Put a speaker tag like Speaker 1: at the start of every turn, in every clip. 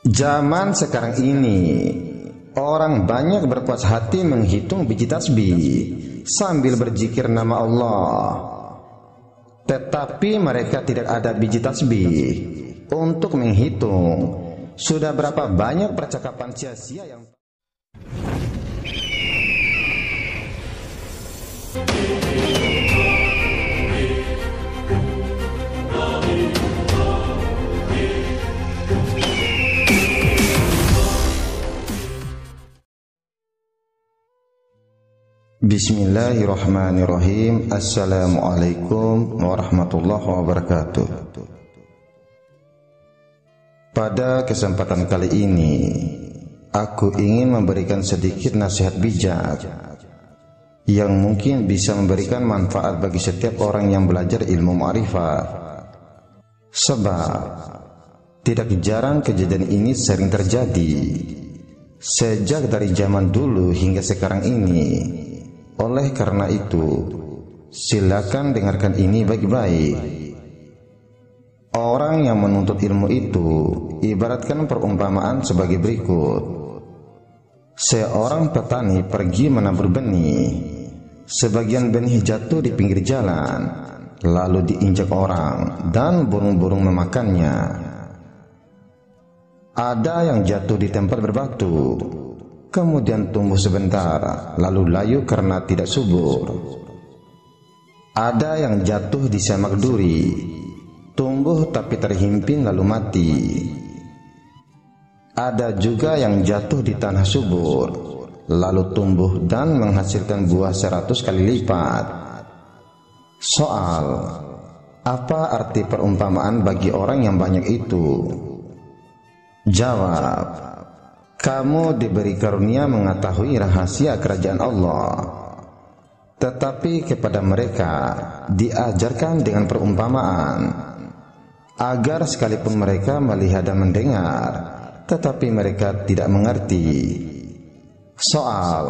Speaker 1: Zaman sekarang ini, orang banyak berpuas hati menghitung biji tasbih sambil berzikir nama Allah. Tetapi mereka tidak ada biji tasbih untuk menghitung sudah berapa banyak percakapan sia-sia yang Bismillahirrahmanirrahim. Assalamualaikum warahmatullahi wabarakatuh. Pada kesempatan kali ini, aku ingin memberikan sedikit nasihat bijak yang mungkin bisa memberikan manfaat bagi setiap orang yang belajar ilmu ma'rifat. Sebab tidak jarang kejadian ini sering terjadi sejak dari zaman dulu hingga sekarang ini. Oleh karena itu, silakan dengarkan ini baik-baik. Orang yang menuntut ilmu itu ibaratkan perumpamaan sebagai berikut. Seorang petani pergi menabur benih. Sebagian benih jatuh di pinggir jalan, lalu diinjak orang dan burung-burung memakannya. Ada yang jatuh di tempat berbatu, kemudian tumbuh sebentar, lalu layu karena tidak subur. Ada yang jatuh di semak duri, tumbuh tapi terhimpin lalu mati. Ada juga yang jatuh di tanah subur, lalu tumbuh dan menghasilkan buah 100 kali lipat. Soal, apa arti perumpamaan bagi orang yang banyak itu? Jawab, kamu diberi karunia mengetahui rahasia kerajaan Allah, tetapi kepada mereka diajarkan dengan perumpamaan, agar sekalipun mereka melihat dan mendengar, tetapi mereka tidak mengerti. Soal,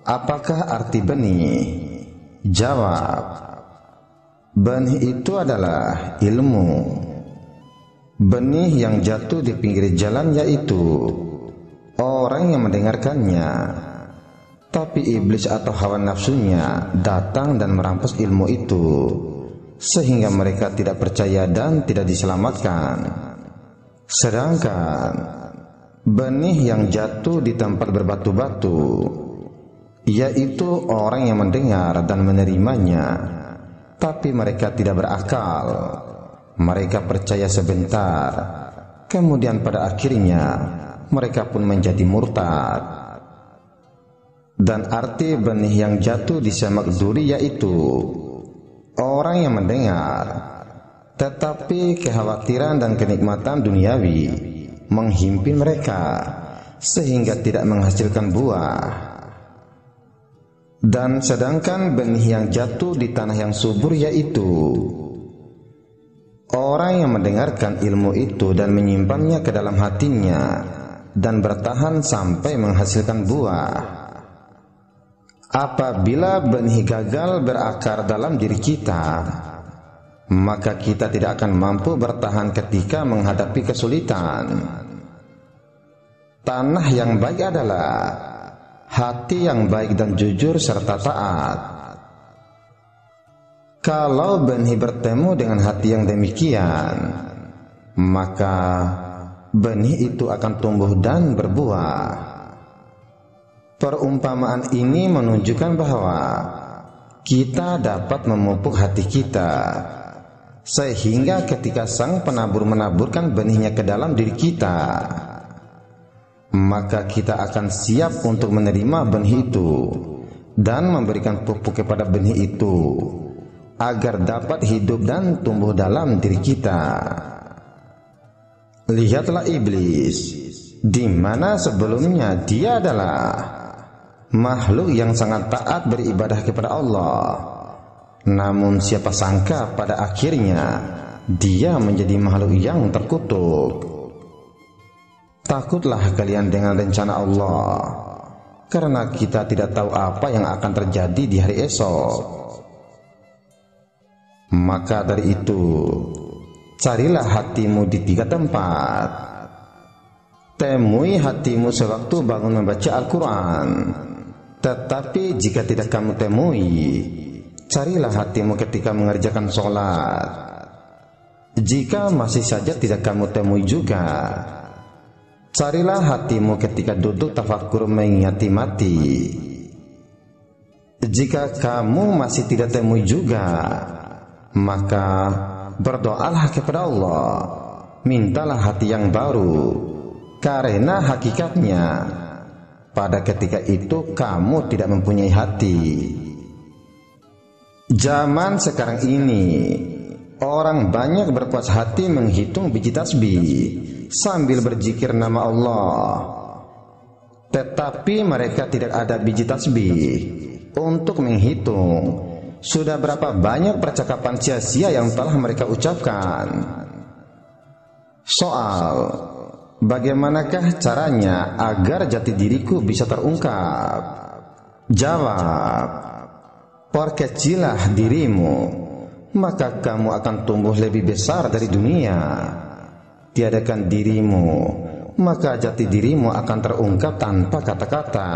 Speaker 1: apakah arti benih? Jawab, benih itu adalah ilmu. Benih yang jatuh di pinggir jalan yaitu orang yang mendengarkannya, tapi iblis atau hawa nafsunya datang dan merampas ilmu itu, sehingga mereka tidak percaya dan tidak diselamatkan. Sedangkan benih yang jatuh di tempat berbatu-batu, yaitu orang yang mendengar dan menerimanya, tapi mereka tidak berakal. Mereka percaya sebentar, kemudian pada akhirnya mereka pun menjadi murtad. Dan arti benih yang jatuh di semak duri yaitu orang yang mendengar, tetapi kekhawatiran dan kenikmatan duniawi menghimpit mereka sehingga tidak menghasilkan buah. Dan sedangkan benih yang jatuh di tanah yang subur yaitu orang yang mendengarkan ilmu itu dan menyimpannya ke dalam hatinya dan bertahan sampai menghasilkan buah. Apabila benih gagal berakar dalam diri kita, maka kita tidak akan mampu bertahan ketika menghadapi kesulitan. Tanah yang baik adalah hati yang baik dan jujur serta taat. Kalau benih bertemu dengan hati yang demikian, maka benih itu akan tumbuh dan berbuah. Perumpamaan ini menunjukkan bahwa kita dapat memupuk hati kita, sehingga ketika sang penabur menaburkan benihnya ke dalam diri kita, maka kita akan siap untuk menerima benih itu dan memberikan pupuk kepada benih itu agar dapat hidup dan tumbuh dalam diri kita. Lihatlah iblis, di mana sebelumnya dia adalah makhluk yang sangat taat beribadah kepada Allah. Namun siapa sangka pada akhirnya dia menjadi makhluk yang terkutuk. Takutlah kalian dengan rencana Allah, karena kita tidak tahu apa yang akan terjadi di hari esok. Maka dari itu, carilah hatimu di 3 tempat. temui hatimu sewaktu bangun membaca Al-Quran. Tetapi jika tidak kamu temui, carilah hatimu ketika mengerjakan sholat. Jika masih saja tidak kamu temui juga, carilah hatimu ketika duduk tafakkur mengingati mati. Jika kamu masih tidak temui juga, maka berdoalah kepada Allah, mintalah hati yang baru, karena hakikatnya pada ketika itu kamu tidak mempunyai hati. Zaman sekarang ini orang banyak berpuas hati menghitung biji tasbih sambil berzikir nama Allah, tetapi mereka tidak ada biji tasbih untuk menghitung sudah berapa banyak percakapan sia-sia yang telah mereka ucapkan. Soal bagaimanakah caranya agar jati diriku bisa terungkap? Jawab, perkecilah dirimu, maka kamu akan tumbuh lebih besar dari dunia. Tiadakan dirimu, maka jati dirimu akan terungkap tanpa kata-kata.